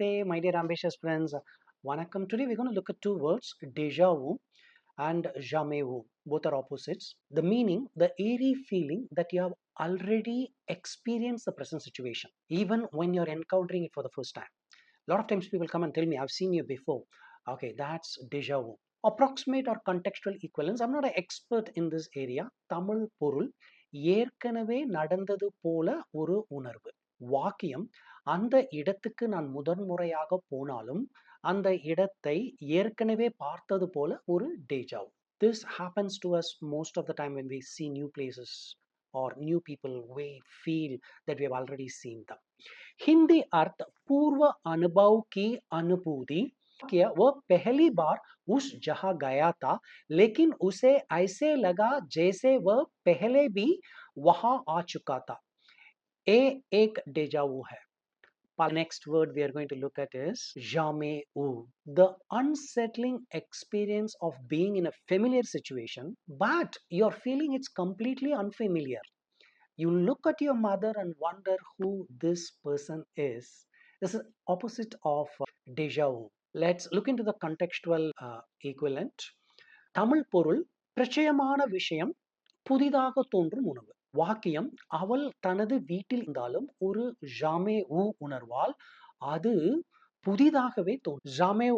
Namaste, my dear ambitious friends. Vanakkam. Today we're going to look at two words, deja vu and jamais vu. Both are opposites. The meaning, the eerie feeling that you have already experienced the present situation, even when you're encountering it for the first time. A lot of times people come and tell me, I've seen you before. Okay, that's deja vu. Approximate or contextual equivalence. I'm not an expert in this area. Tamil பொருள் ஏற்கனவே நடந்தது போல ஒரு உணர்வு. வாக்கியம் அந்த இடத்துக்கு நான் முதன்முறையாக போனாலும் அந்த இடத்தை ஏற்கனவே பார்த்தது போல ஒரு deja vu. This happens to us most of the time when we see new places or new people. We feel that we have already seen them. Hindi अर्थ पूर्व अनुभव की अनुभूति कि वह पहली बार उस जहां गया था लेकिन उसे ऐसे लगा जैसे वह पहले भी वहां आ चुका था. ए एक डेजावू है. Next word we are going to look at is jamais vu, the unsettling experience of being in a familiar situation but you're feeling it's completely unfamiliar. You look at your mother and wonder who this person is. This is opposite of deja vu. Let's look into the contextual equivalent. Tamil பொருள் பிரச்சயமான விஷயம் புதிதாக தோன்றும் உணவு. வாக்கியம் அவள் தனது வீட்டில் இருந்தாலும் ஒரு ஜாமே உ உணர்வால் அது புதிதாகவே தோன்றும். ஜாமே